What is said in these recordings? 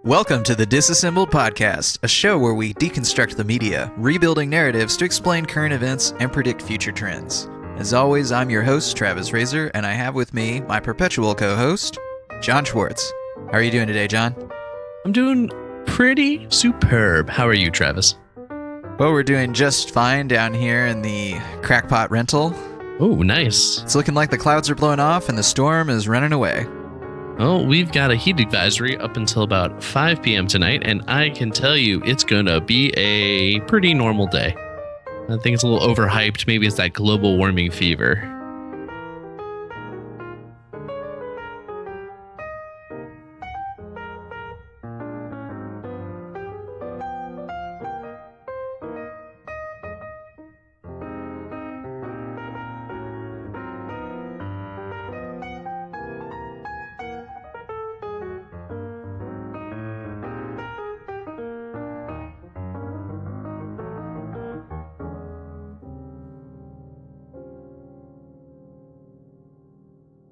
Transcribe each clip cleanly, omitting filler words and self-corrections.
Welcome to the Disassembled Podcast, a show where we deconstruct the media, rebuilding narratives to explain current events and predict future trends. As always, I'm your host, Travis Razor, and I have with me my perpetual co-host, John Schwartz. How are you doing today, John? I'm doing pretty superb. How are you, Travis? Well, we're doing just fine down here in the Crackpot rental. Oh, nice. It's looking like the clouds are blowing off and the storm is running away. Oh, we've got a heat advisory up until about 5 p.m. tonight, and I can tell you it's going to be a pretty normal day. I think it's a little overhyped. Maybe it's that global warming fever.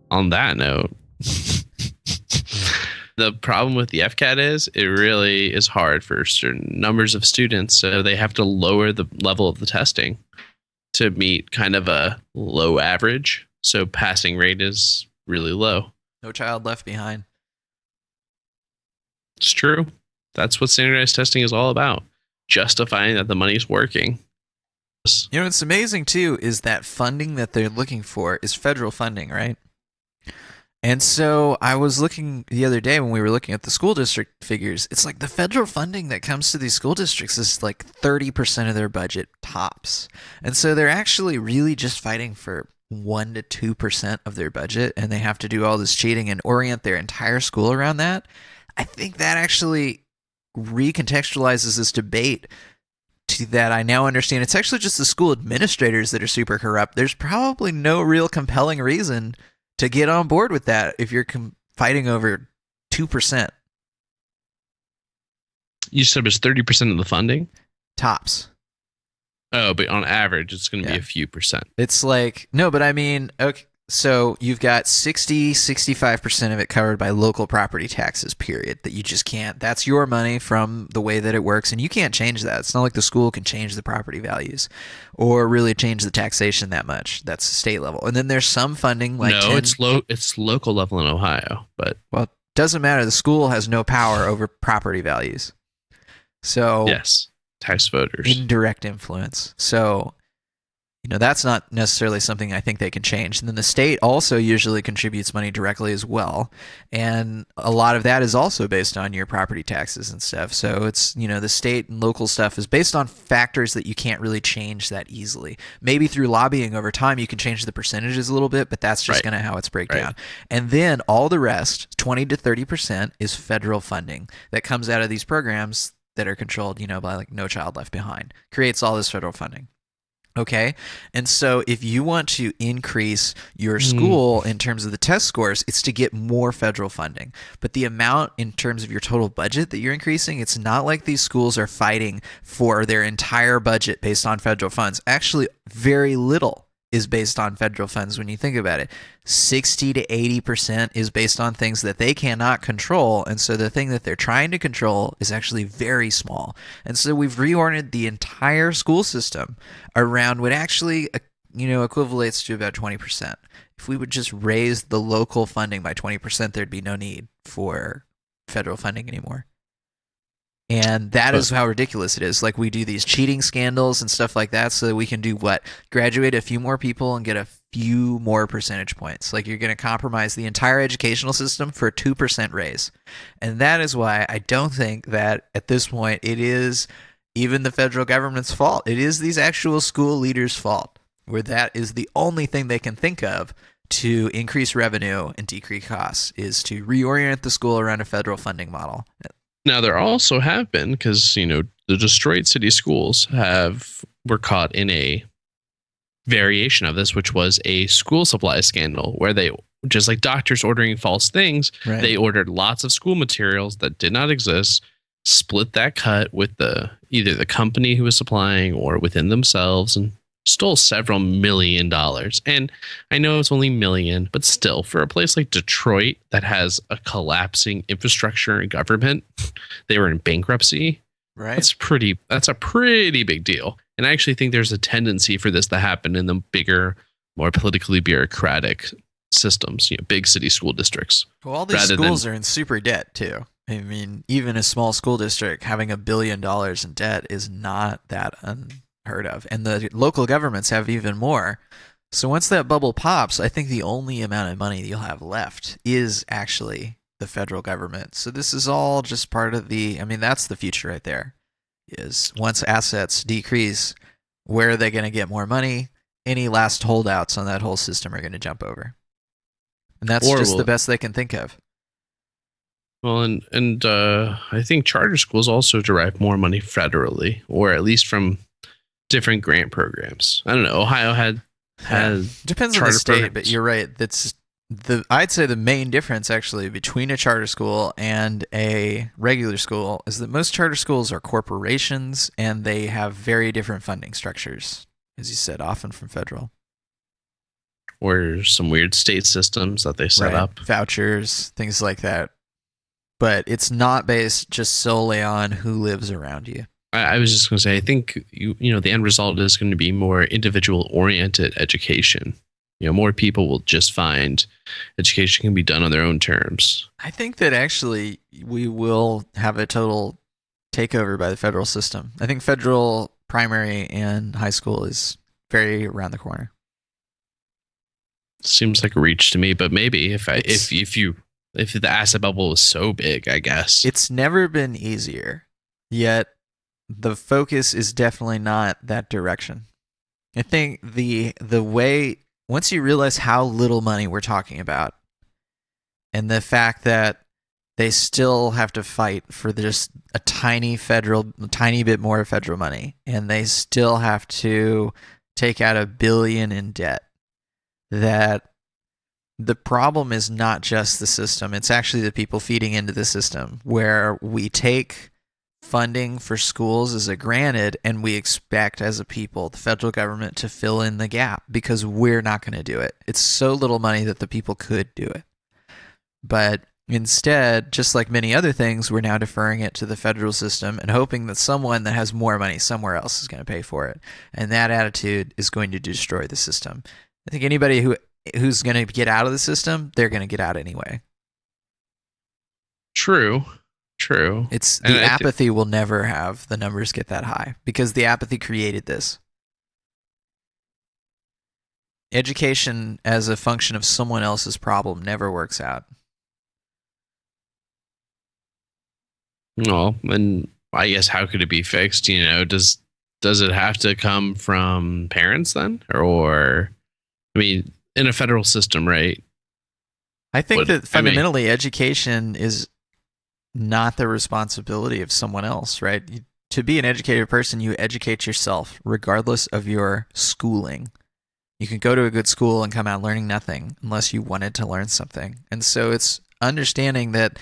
On that note, the problem with the FCAT is it really is hard for certain numbers of students. So they have to lower the level of the testing to meet kind of a low average. So passing rate is really low. No child left behind. It's true. That's what standardized testing is all about. Justifying that the money's working. You know, what's amazing too is that funding that they're looking for is federal funding, right? And so I was looking the other day when we were looking at the school district figures. It's like the federal funding that comes to these school districts is like 30% of their budget tops. And so they're actually really just fighting for 1 to 2% of their budget, and they have to do all this cheating and orient their entire school around that. I think that actually recontextualizes this debate to that I now understand it's actually just the school administrators that are super corrupt. There's probably no real compelling reason to get on board with that if you're fighting over 2%. You said it was 30% of the funding? Tops. Oh, but on average, it's going to be a few percent. It's like, no, but I mean, okay, so you've got 65% of it covered by local property taxes, period, that you just can't. That's your money from the way that it works, and you can't change that. It's not like the school can change the property values or really change the taxation that much. That's state level. And then there's some funding like it's local level in Ohio, but well, it doesn't matter. The school has no power over property values. So yes, tax voters. Indirect influence. So that's not necessarily something I think they can change. And then the state also usually contributes money directly as well. And a lot of that is also based on your property taxes and stuff. So it's, the state and local stuff is based on factors that you can't really change that easily. Maybe through lobbying over time, you can change the percentages a little bit, but that's just kind of how it's breakdown. And then all the rest, 20 to 30%, is federal funding that comes out of these programs that are controlled, by like No Child Left Behind. Creates all this federal funding. Okay, and so if you want to increase your school in terms of the test scores, it's to get more federal funding. But the amount in terms of your total budget that you're increasing, it's not like these schools are fighting for their entire budget based on federal funds. Actually, very little is based on federal funds when you think about it. 60 to 80% is based on things that they cannot control, and so the thing that they're trying to control is actually very small. And so we've reoriented the entire school system around what actually equivalates to about 20%. If we would just raise the local funding by 20%, there'd be no need for federal funding anymore. And that is how ridiculous it is. Like, we do these cheating scandals and stuff like that so that we can do what? Graduate a few more people and get a few more percentage points. Like, you're going to compromise the entire educational system for a 2% raise. And that is why I don't think that at this point it is even the federal government's fault. It is these actual school leaders' fault, where that is the only thing they can think of to increase revenue and decrease costs, is to reorient the school around a federal funding model. Now, there also have been, because, the Detroit city schools were caught in a variation of this, which was a school supply scandal, where they, just like doctors ordering false things, they ordered lots of school materials that did not exist, split that cut with either the company who was supplying or within themselves, and stole several $1 million. And I know it's only million, but still, for a place like Detroit that has a collapsing infrastructure and government, they were in bankruptcy. Right. That's a pretty big deal. And I actually think there's a tendency for this to happen in the bigger, more politically bureaucratic systems, big city school districts. Well, all these schools are in super debt too. I mean, even a small school district having $1 billion in debt is not that unheard of. And the local governments have even more. So once that bubble pops, I think the only amount of money that you'll have left is actually the federal government. So this is all just part of that's the future right there. Is once assets decrease, where are they going to get more money? Any last holdouts on that whole system are going to jump over. And that's just the best they can think of. Well, and I think charter schools also derive more money federally, or at least from different grant programs. I don't know. Ohio has depends on the state, programs. But you're right. I'd say the main difference actually between a charter school and a regular school is that most charter schools are corporations and they have very different funding structures, as you said, often from federal. Or some weird state systems that they set up. Vouchers, things like that. But it's not based just solely on who lives around you. I was just going to say, I think the end result is going to be more individual-oriented education. More people will just find education can be done on their own terms. I think that actually we will have a total takeover by the federal system. I think federal primary and high school is very around the corner. Seems like a reach to me, but maybe if the asset bubble is so big, I guess. It's never been easier, yet the focus is definitely not that direction. I think the way, once you realize how little money we're talking about, and the fact that they still have to fight for just a tiny bit more federal money, and they still have to take out $1 billion in debt, that the problem is not just the system, it's actually the people feeding into the system, where we take funding for schools as a granted and we expect as a people, the federal government, to fill in the gap because we're not going to do it. It's so little money that the people could do it. But instead, just like many other things, we're now deferring it to the federal system and hoping that someone that has more money somewhere else is going to pay for it. And that attitude is going to destroy the system. I think anybody who's going to get out of the system, they're going to get out anyway. True. It's the apathy will never have the numbers get that high because the apathy created this. Education as a function of someone else's problem never works out. Well, and I guess how could it be fixed? Does it have to come from parents then? Or, in a federal system, right? I think that fundamentally education is not the responsibility of someone else, right? To be an educated person, you educate yourself regardless of your schooling. You can go to a good school and come out learning nothing unless you wanted to learn something. And so it's understanding that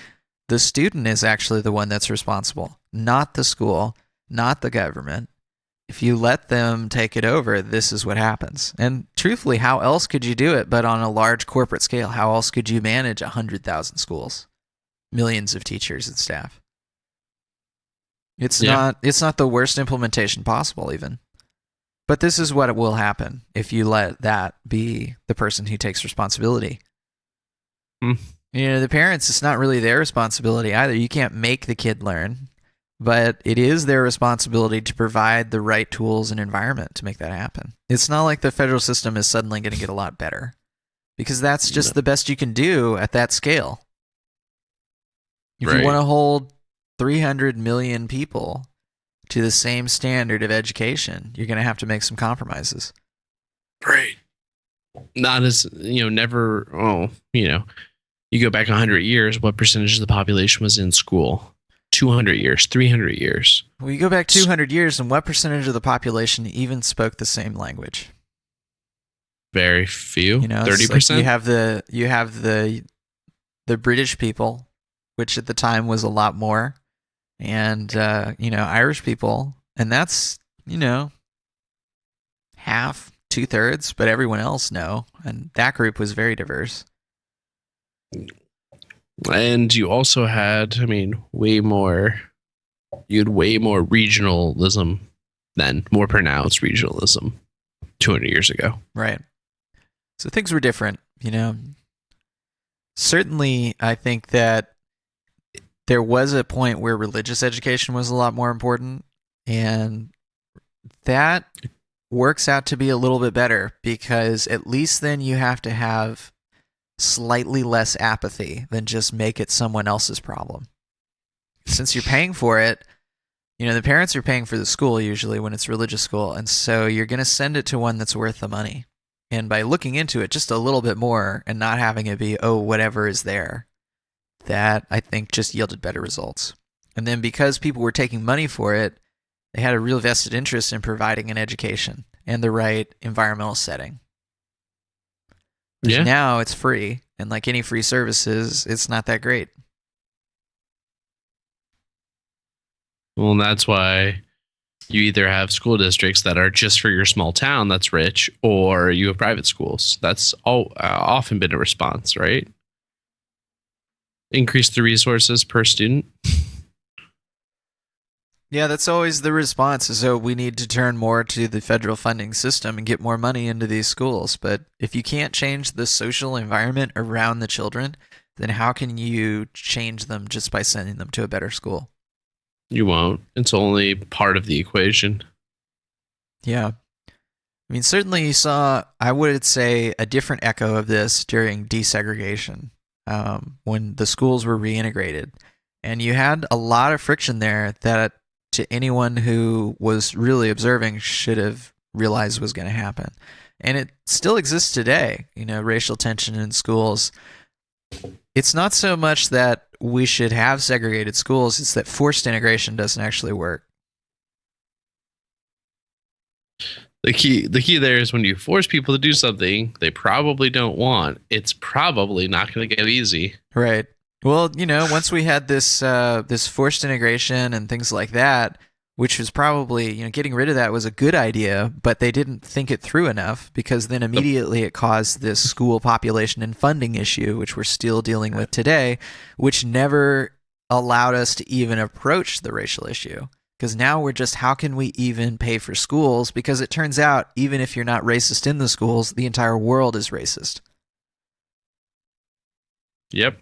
the student is actually the one that's responsible, not the school, not the government. If you let them take it over, this is what happens. And truthfully, how else could you do it but on a large corporate scale? How else could you manage 100,000 schools? Millions of teachers and staff. It's not the worst implementation possible even. But this is what will happen if you let that be the person who takes responsibility. The parents, it's not really their responsibility either. You can't make the kid learn, but it is their responsibility to provide the right tools and environment to make that happen. It's not like the federal system is suddenly going to get a lot better because that's just the best you can do at that scale. If you want to hold 300 million people to the same standard of education, you're going to have to make some compromises. Right. Not as, never, you go back 100 years, what percentage of the population was in school? 200 years, 300 years. Well, you go back 200 years, and what percentage of the population even spoke the same language? Very few. 30%. Like you have the British people, which at the time was a lot more, and Irish people, and that's half half, 2/3, but everyone else no. And that group was very diverse. And you also had, I mean, you had way more regionalism then, more pronounced regionalism 200 years ago. Right. So things were different, you know. Certainly, I think that there was a point where religious education was a lot more important, and that works out to be a little bit better because at least then you have to have slightly less apathy than just make it someone else's problem. Since you're paying for it, you know, the parents are paying for the school usually when it's religious school, and so you're going to send it to one that's worth the money. And by looking into it just a little bit more and not having it be, oh, whatever is there, that I think just yielded better results. And then because people were taking money for it, they had a real vested interest in providing an education and the right environmental setting. Yeah. Now it's free, and like any free services, it's not that great. Well, and that's why you either have school districts that are just for your small town that's rich, or you have private schools. That's often been a response, right? Increase the resources per student. Yeah, that's always the response. So we need to turn more to the federal funding system and get more money into these schools. But if you can't change the social environment around the children, then how can you change them just by sending them to a better school? You won't. It's only part of the equation. Yeah. I mean, certainly you saw, I would say, a different echo of this during desegregation when the schools were reintegrated. And you had a lot of friction there that to anyone who was really observing should have realized was going to happen. And it still exists today, you know, racial tension in schools. It's not so much that we should have segregated schools, it's that forced integration doesn't actually work. The key there is when you force people to do something they probably don't want, it's probably not going to get easy. Right. Well, you know, once we had this this forced integration and things like that, which was probably, you know, getting rid of that was a good idea, but they didn't think it through enough because then immediately it caused this school population and funding issue, which we're still dealing with today, which never allowed us to even approach the racial issue. Because now we're just, how can we even pay for schools? Because it turns out, even if you're not racist in the schools, the entire world is racist. Yep.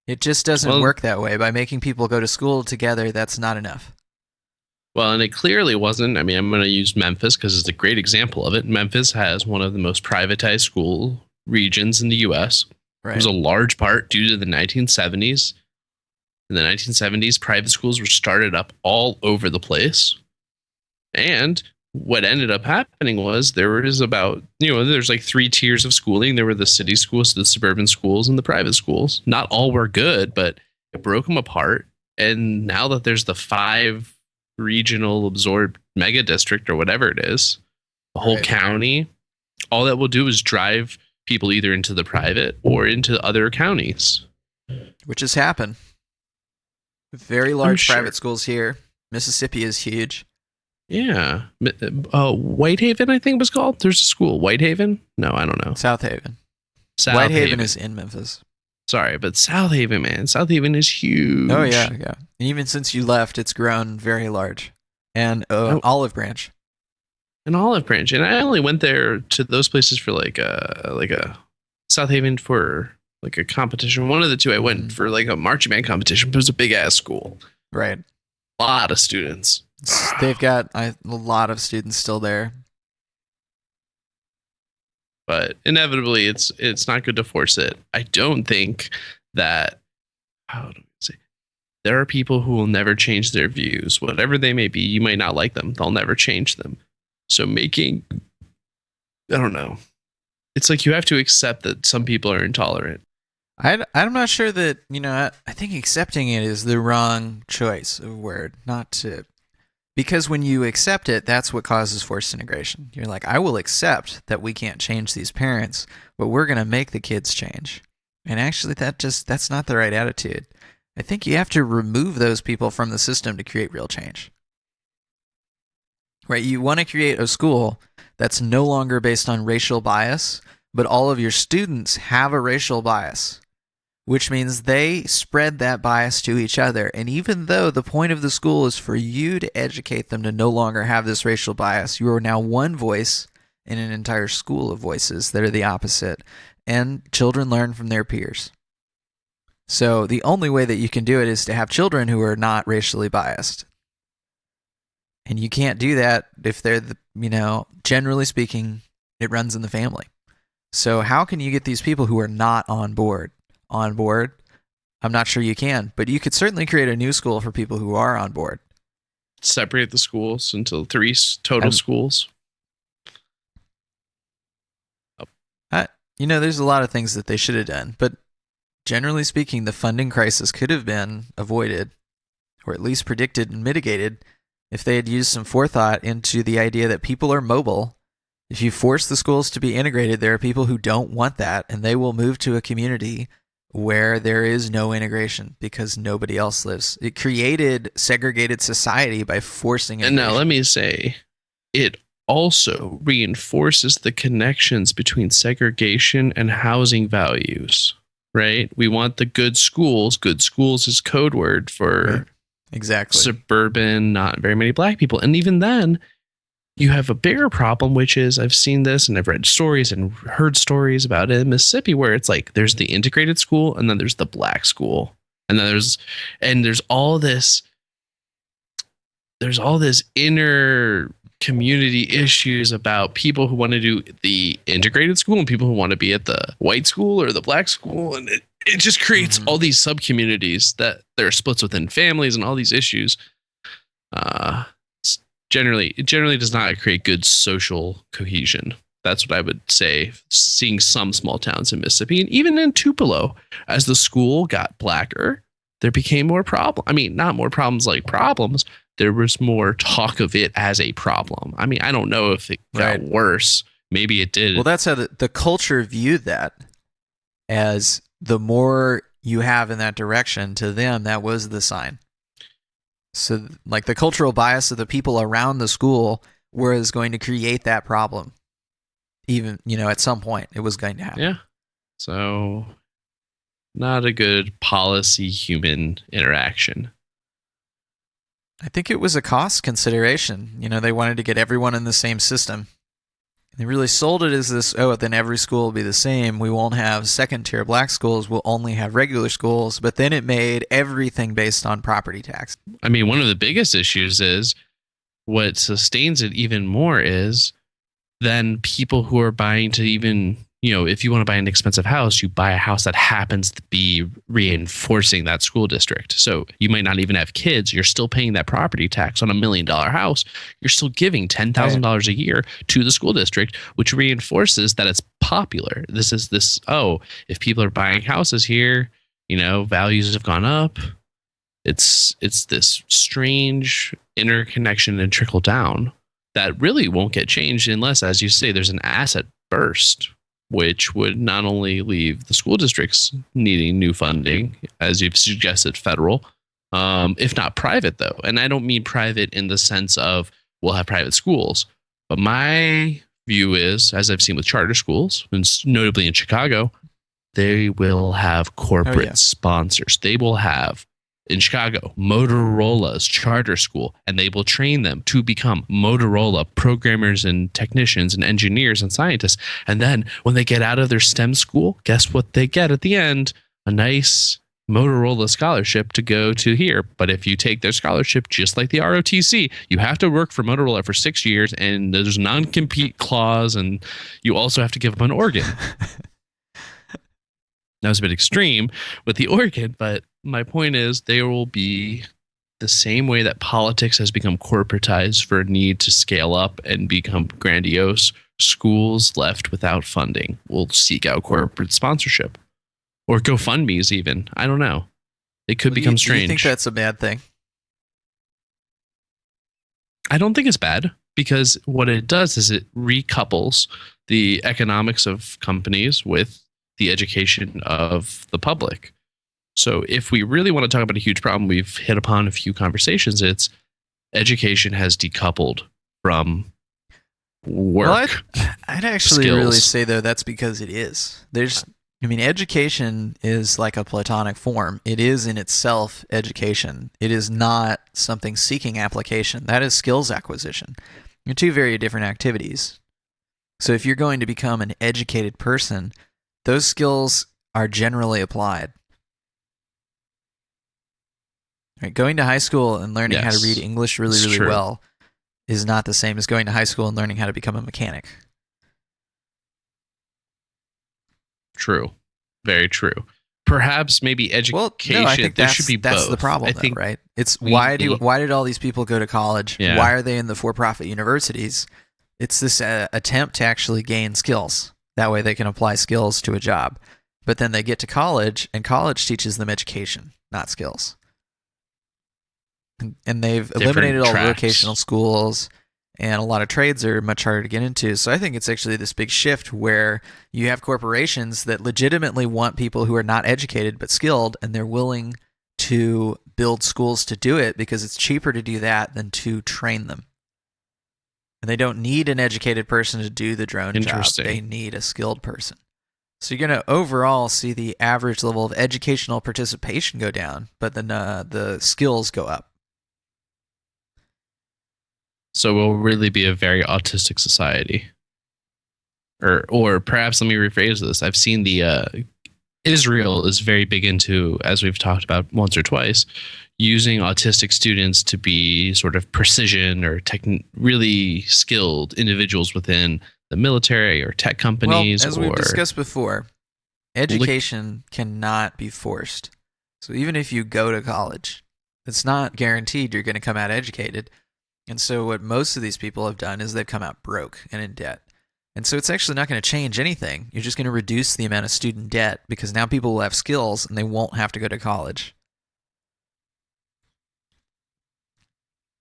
It just doesn't work that way. By making people go to school together, that's not enough. Well, and it clearly wasn't. I mean, I'm going to use Memphis because it's a great example of it. Memphis has one of the most privatized school regions in the U.S. Right. It was a large part due to the 1970s. In the 1970s, private schools were started up all over the place. And what ended up happening was there was about, you know, there's like 3 tiers of schooling. There were the city schools, the suburban schools, and the private schools. Not all were good, but it broke them apart. And now that there's the 5 regional absorbed mega district or whatever it is, the whole county, all that will do is drive people either into the private or into other counties. Which has happened. Very large private schools here. Mississippi is huge. Yeah. Whitehaven, I think it was called. There's a school. Whitehaven? No, I don't know. South Haven. Whitehaven is in Memphis. Sorry, but South Haven, man. South Haven is huge. Oh, yeah, yeah. And even since you left, it's grown very large. And Olive Branch. An Olive Branch. And I only went there to those places for like a South Haven for like a competition. One of the two I went for like a marching band competition, but it was a big ass school. Right. A lot of students. They've got a lot of students still there. But inevitably, it's not good to force it. I don't think that, how do I say, there are people who will never change their views. Whatever they may be, you might not like them. They'll never change them. So I don't know. It's like you have to accept that some people are intolerant. I'm not sure that, you know, I think accepting it is the wrong choice of word, not to, because when you accept it, that's what causes forced integration. You're like, I will accept that we can't change these parents, but we're going to make the kids change. And actually that's not the right attitude. I think you have to remove those people from the system to create real change. right? You want to create a school that's no longer based on racial bias, but all of your students have a racial bias, which means they spread that bias to each other. And even though the point of the school is for you to educate them to no longer have this racial bias, you are now one voice in an entire school of voices that are the opposite. And children learn from their peers. So the only way that you can do it is to have children who are not racially biased. And you can't do that if they're, generally speaking, it runs in the family. So how can you get these people who are not on board? On board? I'm not sure you can, but you could certainly create a new school for people who are on board. Separate the schools into 3 total schools. There's a lot of things that they should have done, but generally speaking, the funding crisis could have been avoided, or at least predicted and mitigated, if they had used some forethought into the idea that people are mobile. If you force the schools to be integrated, there are people who don't want that, and they will move to a community where there is no integration because nobody else lives. It created segregated society by forcing integration. And now let me say, it also reinforces the connections between segregation and housing values, right? We want the good schools. Good schools is code word for right. Exactly. Suburban, not very many black people. And even then, you have a bigger problem, which is I've seen this and I've read stories and heard stories about it in Mississippi where it's like there's the integrated school and then there's the black school. And then there's all this inner community issues about people who want to do the integrated school and people who want to be at the white school or the black school. And it just creates all these sub communities that there are splits within families and all these issues. It generally does not create good social cohesion. That's what I would say, seeing some small towns in Mississippi and even in Tupelo, as the school got blacker, there became more problems. I mean, not more problems like problems. There was more talk of it as a problem. I mean, I don't know if it got worse. Maybe it did. Well, that's how the culture viewed that, as the more you have in that direction, to them, that was the sign. So, like, the cultural bias of the people around the school was going to create that problem. Even, at some point, it was going to happen. Yeah. So, not a good policy-human interaction. I think it was a cost consideration. They wanted to get everyone in the same system. They really sold it as this, then every school will be the same. We won't have second-tier black schools. We'll only have regular schools. But then it made everything based on property tax. I mean, one of the biggest issues is what sustains it even more is then people who are buying to even, if you want to buy an expensive house, you buy a house that happens to be reinforcing that school district. So you might not even have kids. You're still paying that property tax on $1 million house. You're still giving $10,000 a year to the school district, which reinforces that it's popular. If people are buying houses here, values have gone up. It's this strange interconnection and trickle down that really won't get changed unless, as you say, there's an asset burst, which would not only leave the school districts needing new funding, as you've suggested, federal, if not private, though. And I don't mean private in the sense of we'll have private schools. But my view is, as I've seen with charter schools, and notably in Chicago, they will have corporate sponsors. They will have, in Chicago, Motorola's charter school, and they will train them to become Motorola programmers and technicians and engineers and scientists. And then when they get out of their STEM school, guess what they get at the end? A nice Motorola scholarship to go to here. But if you take their scholarship, just like the ROTC, you have to work for Motorola for 6 years, and there's a non-compete clause, and you also have to give up an organ. That was a bit extreme with the organ, but my point is there will be the same way that politics has become corporatized for a need to scale up and become grandiose. Schools left without funding will seek out corporate sponsorship or GoFundMe's even. I don't know. It could become strange. Do you think that's a bad thing? I don't think it's bad, because what it does is it recouples the economics of companies with the education of the public. So if we really want to talk about a huge problem, we've hit upon a few conversations. It's education has decoupled from Well, work I'd actually really skills. say though that's because it is. I mean, education is like a platonic form. It is in itself education. It is not something seeking application. That is skills acquisition. They're two very different activities. So if you're going to become an educated person, those skills are generally applied. Right? Going to high school and learning how to read Yes, English really, it's really true. well is not the same as going to high school and learning how to become a mechanic. True. Very true. Perhaps maybe Well, no, I education, think there should be that's the both. I problem though, think right? It's we, why did all these people go to college? yeah, Why are they in the for-profit universities? It's this attempt to actually gain skills. That way they can apply skills to a job. But then they get to college and college teaches them education, not skills. And they've eliminated different all the vocational tracks. schools, and a lot of trades are much harder to get into. So I think it's actually this big shift where you have corporations that legitimately want people who are not educated but skilled, and they're willing to build schools to do it because it's cheaper to do that than to train them. And they don't need an educated person to do the drone job. They Interesting. need a skilled person. So you're going to overall see the average level of educational participation go down, but then the skills go up. So we'll really be a very autistic society. Or perhaps let me rephrase this. I've seen the Israel is very big into, as we've talked about once or twice, using autistic students to be sort of precision or really skilled individuals within the military or tech Well, companies as we've or discussed before, education cannot be forced. So even if you go to college, it's not guaranteed you're going to come out educated. And so what most of these people have done is they've come out broke and in debt. And so it's actually not going to change anything. You're just going to reduce the amount of student debt because now people will have skills and they won't have to go to college.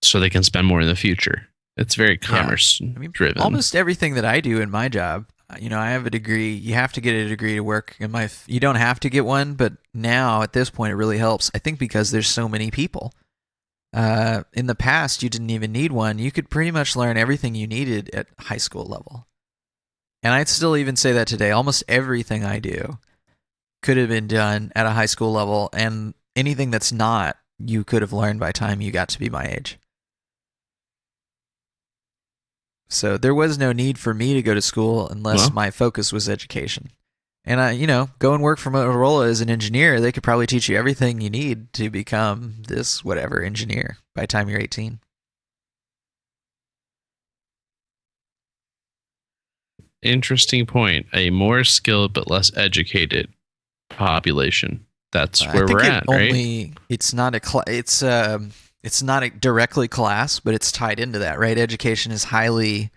so they can spend more in the future. It's very Yeah. commerce I mean, driven. almost everything that I do in my job, I have a degree. You have to get a degree to work in my you don't have to get one, but now at this point it really helps. I think because there's so many people. In the past, you didn't even need one. You could pretty much learn everything you needed at high school level. And I'd still even say that today. Almost everything I do could have been done at a high school level, and anything that's not, you could have learned by the time you got to be my age. So there was no need for me to go to school unless Well, my focus was education. And go and work for Motorola as an engineer. They could probably teach you everything you need to become this whatever engineer by the time you're 18. interesting point. A more skilled but less educated population. That's I where we're think at, right? it's not it's not a directly class, but it's tied into that, right? Education is highly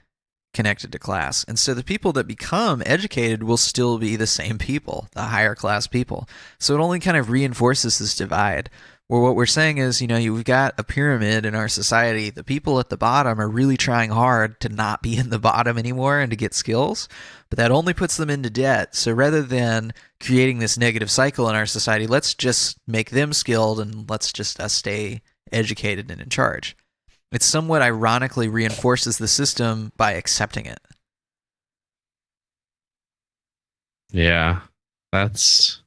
connected to class. And so the people that become educated will still be the same people, the higher class people. So it only kind of reinforces this divide. Where what we're saying is, you've got a pyramid in our society. The people at the bottom are really trying hard to not be in the bottom anymore and to get skills, but that only puts them into debt. So rather than creating this negative cycle in our society, let's just make them skilled and let's just us stay educated and in charge. It somewhat ironically reinforces the system by accepting it. Yeah. That's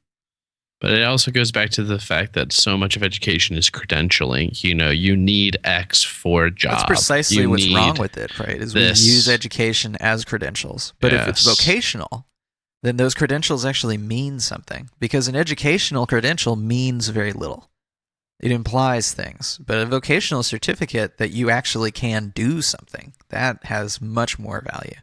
but it also goes back to the fact that so much of education is credentialing. You need X for a That's job. precisely You what's wrong need with it, right? Is we use this. education as credentials. But if it's Yes. vocational, then those credentials actually mean something because an educational credential means very little. It implies things, but a vocational certificate that you actually can do something, that has much more value.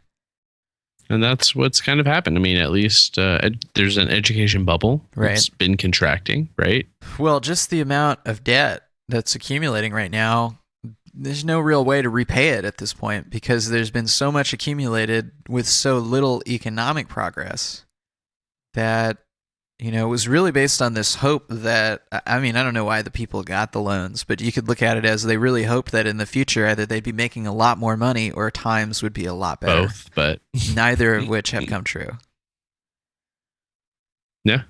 And that's what's kind of happened. I mean, at least there's an education bubble. Right. It's been contracting, right? Well, just the amount of debt that's accumulating right now, there's no real way to repay it at this point because there's been so much accumulated with so little economic progress that it was really based on this hope that, I mean, I don't know why the people got the loans, but you could look at it as they really hoped that in the future either they'd be making a lot more money or times would be a lot better. Both, but Neither of which have come true. yeah.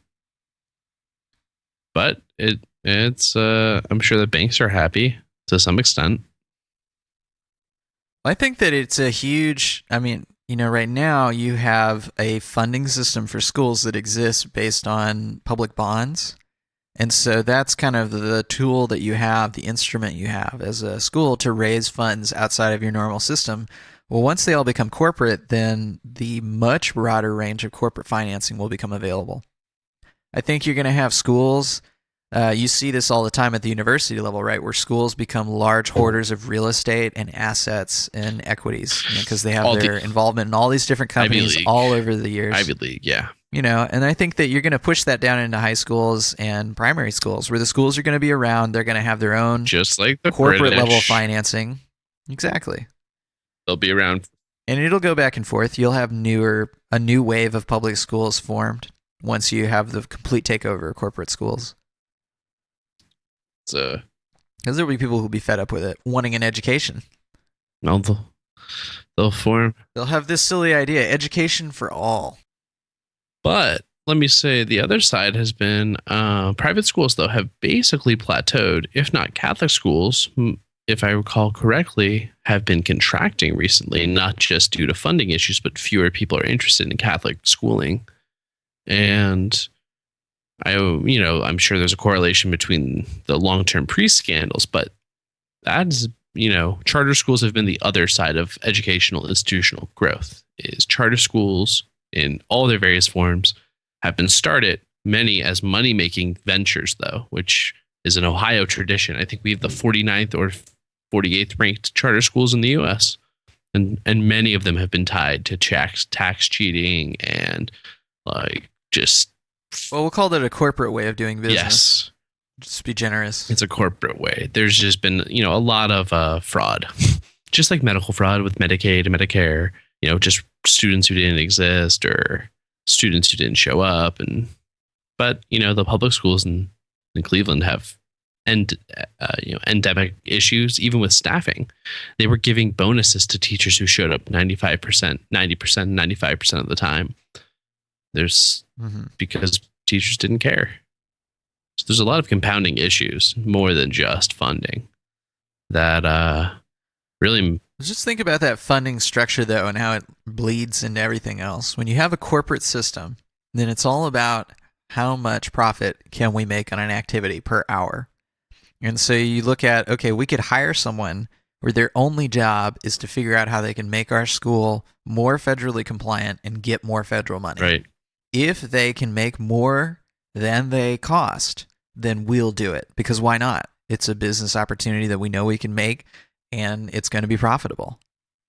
But it's I'm sure the banks are happy to some extent. I think that it's a huge, I mean, right now you have a funding system for schools that exists based on public bonds. And so that's kind of the tool that you have, the instrument you have as a school to raise funds outside of your normal system. Well, once they all become corporate, then the much broader range of corporate financing will become available. I think you're going to have schools. You see this all the time at the university level, right? Where schools become large hoarders of real estate and assets and equities because they have All their the involvement in all these different Ivy companies League, all over the years. Ivy League, yeah. And I think that you're going to push that down into high schools and primary schools where the schools are going to be around. They're going to have their own Just like the corporate British, level financing. Exactly. they'll be around. And it'll go back and forth. You'll have a new wave of public schools formed once you have the complete takeover of corporate schools. So, Because there will be people who will be fed up with it, wanting an education. no, they'll form. They'll have this silly idea, education for all. But let me say the other side has been private schools, though, have basically plateaued, if not Catholic schools, if I recall correctly, have been contracting recently, not just due to funding issues, but fewer people are interested in Catholic schooling. And I'm sure there's a correlation between the long-term pre-scandals, but that's, charter schools have been the other side of educational institutional growth. Is charter schools in all their various forms have been started, many as money-making ventures, though, which is an Ohio tradition. I think we have the 49th or 48th ranked charter schools in the U.S., and many of them have been tied to tax cheating and just. Well, we'll call that a corporate way of doing business. Yes. Just be generous. It's a corporate way. There's just been, a lot of fraud, just like medical fraud with Medicaid and Medicare, just students who didn't exist or students who didn't show up. But the public schools in Cleveland have endemic issues, even with staffing. They were giving bonuses to teachers who showed up 95%, 90%, 95% of the time. Because teachers didn't care. So there's a lot of compounding issues, more than just funding, that really. Just think about that funding structure, though, and how it bleeds into everything else. When you have a corporate system, then it's all about how much profit can we make on an activity per hour. And so you look at, okay, we could hire someone where their only job is to figure out how they can make our school more federally compliant and get more federal money. Right. If they can make more than they cost, then we'll do it. Because why not? It's a business opportunity that we know we can make, and it's going to be profitable.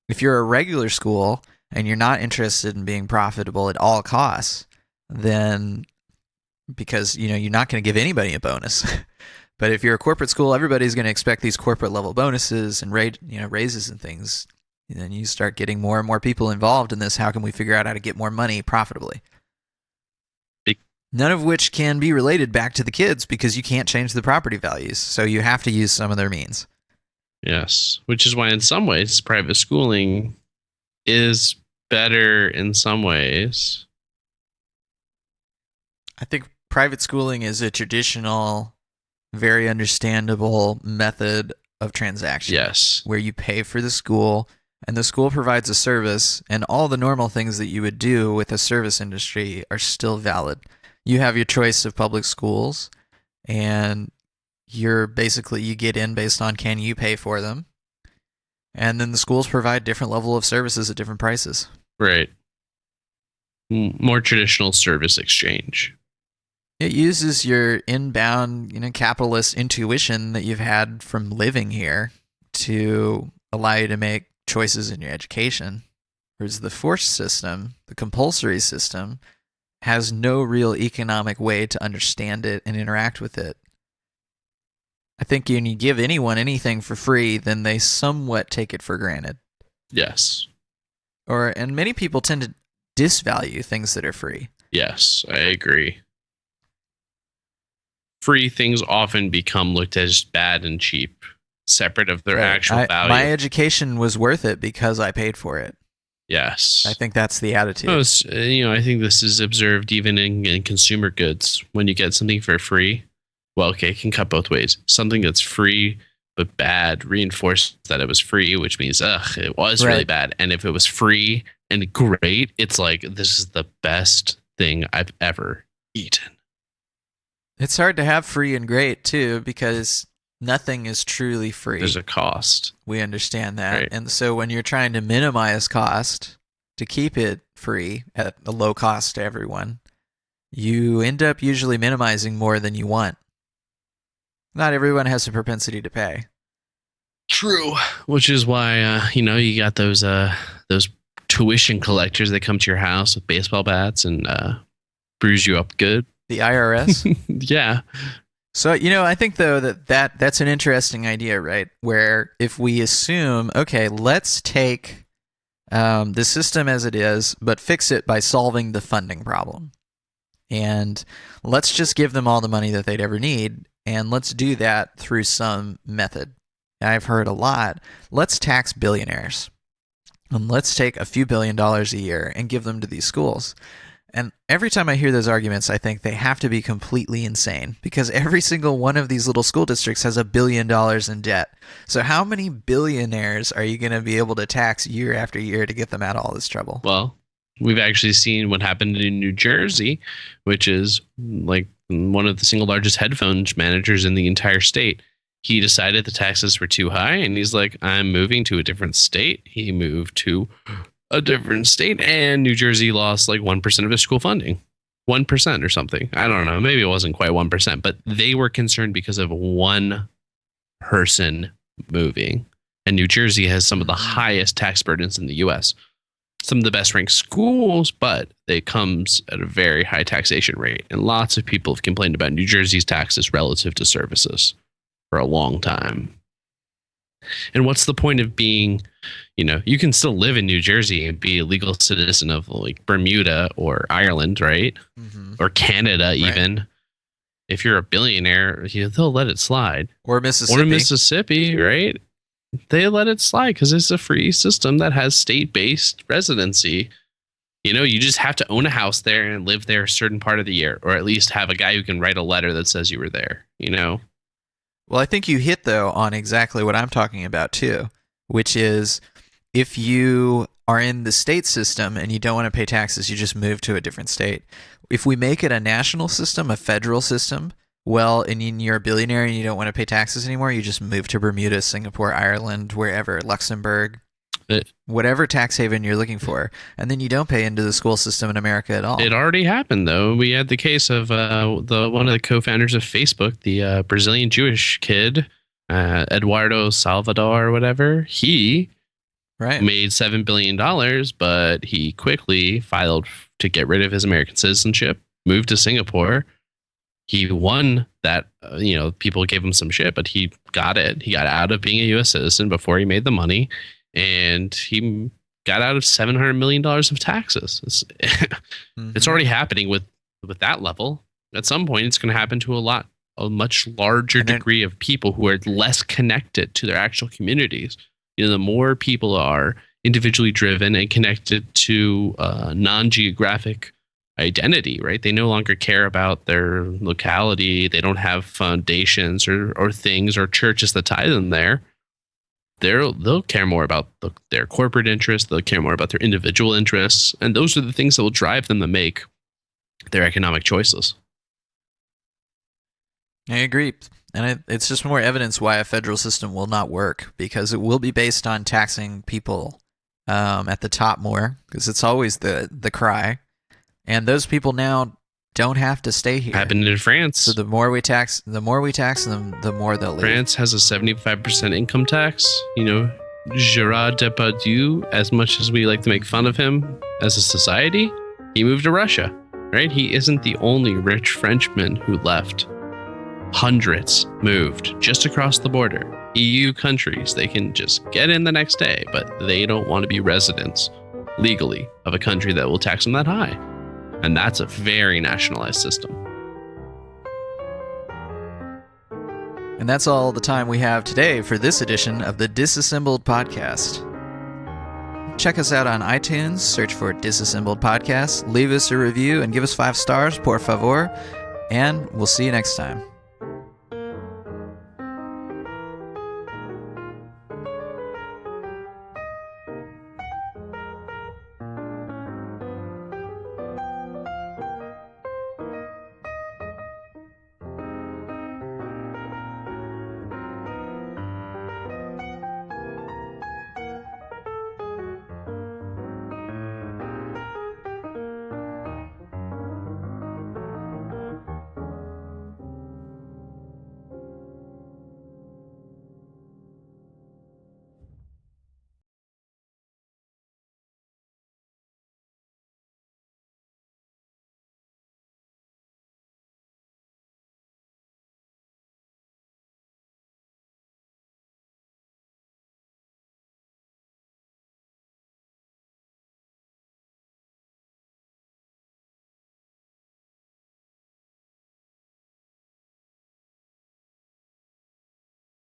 If you're a regular school and you're not interested in being profitable at all costs, then because you're not going to give anybody a bonus. But if you're a corporate school, everybody's going to expect these corporate level bonuses and raises and things. And then you start getting more and more people involved in this. How can we figure out how to get more money profitably? None of which can be related back to the kids because you can't change the property values. So you have to use some of their means. Yes, which is why in some ways private schooling is better in some ways. I think private schooling is a traditional, very understandable method of transaction. Yes. Where you pay for the school and the school provides a service, and all the normal things that you would do with a service industry are still valid. You have your choice of public schools, and you get in based on can you pay for them. And then the schools provide different level of services at different prices. Right. More traditional service exchange. It uses your inbound, capitalist intuition that you've had from living here to allow you to make choices in your education. Whereas the forced system, the compulsory system, has no real economic way to understand it and interact with it. I think when you give anyone anything for free, then they somewhat take it for granted. Yes. And many people tend to disvalue things that are free. Yes, I agree. Free things often become looked as bad and cheap, separate of their actual value. My education was worth it because I paid for it. Yes. I think that's the attitude. I think this is observed even in consumer goods. When you get something for free, well, okay, it can cut both ways. Something that's free but bad reinforced that it was free, which means it was really Right. bad. And if it was free and great, it's like, this is the best thing I've ever eaten. It's hard to have free and great too, because nothing is truly free. There's a cost. We understand that. Right. And so when you're trying to minimize cost to keep it free at a low cost to everyone, you end up usually minimizing more than you want. Not everyone has a propensity to pay. True. Which is why, you got those tuition collectors that come to your house with baseball bats and bruise you up good. The IRS? Yeah. So, I think, though, that's an interesting idea, right? Where if we assume, okay, let's take the system as it is, but fix it by solving the funding problem. And let's just give them all the money that they'd ever need, and let's do that through some method. I've heard a lot. Let's tax billionaires. And let's take a few $1 billion a year and give them to these schools. And every time I hear those arguments, I think they have to be completely insane, because every single one of these little school districts has $1 billion in debt. So how many billionaires are you going to be able to tax year after year to get them out of all this trouble? Well, we've actually seen what happened in New Jersey, which is like one of the single largest headphones managers in the entire state. He decided the taxes were too high, and he's like, I'm moving to a different state. He moved to a different state, and New Jersey lost like 1% of his school funding. 1% or something. I don't know. Maybe it wasn't quite 1%, but they were concerned because of one person moving. And New Jersey has some of the highest tax burdens in the US. Some of the best ranked schools, but it comes at a very high taxation rate. And lots of people have complained about New Jersey's taxes relative to services for a long time. And what's the point of being, you can still live in New Jersey and be a legal citizen of like Bermuda or Ireland, right? Mm-hmm. Or Canada, even. Right. If you're a billionaire, they'll let it slide. Or Mississippi. Right? They let it slide because it's a free system that has state-based residency. You just have to own a house there and live there a certain part of the year, or at least have a guy who can write a letter that says you were there, Well, I think you hit, though, on exactly what I'm talking about, too, which is if you are in the state system and you don't want to pay taxes, you just move to a different state. If we make it a national system, a federal system, well, and you're a billionaire and you don't want to pay taxes anymore, you just move to Bermuda, Singapore, Ireland, wherever, Luxembourg, whatever tax haven you're looking for, and then you don't pay into the school system in America at all. It already happened, though. We had the case of one of the co-founders of Facebook, the Brazilian Jewish kid, Eduardo Salvador or whatever. He made $7 billion, but he quickly filed to get rid of his American citizenship, moved to Singapore. He won that, people gave him some shit, but he got it. He got out of being a U.S. citizen before he made the money. And he got out of $700 million of taxes. It's already happening with that level. At some point, it's going to happen to a much larger degree of people who are less connected to their actual communities. The more people are individually driven and connected to non-geographic identity, right? They no longer care about their locality. They don't have foundations or things or churches that tie them there. They'll care more about their corporate interests. They'll care more about their individual interests. And those are the things that will drive them to make their economic choices. I agree. And it's just more evidence why a federal system will not work, because it will be based on taxing people at the top more, because it's always the cry. And those people now don't have to stay here. Happened in France. So the more we tax them, the more they'll leave. France has a 75% income tax. Gerard Depardieu, as much as we like to make fun of him as a society, he moved to Russia, right? He isn't the only rich Frenchman who left. Hundreds moved just across the border. EU countries, they can just get in the next day, but they don't want to be residents legally of a country that will tax them that high. And that's a very nationalized system. And that's all the time we have today for this edition of the Disassembled Podcast. Check us out on iTunes, search for Disassembled Podcast, leave us a review, and give us 5 stars, por favor, and we'll see you next time.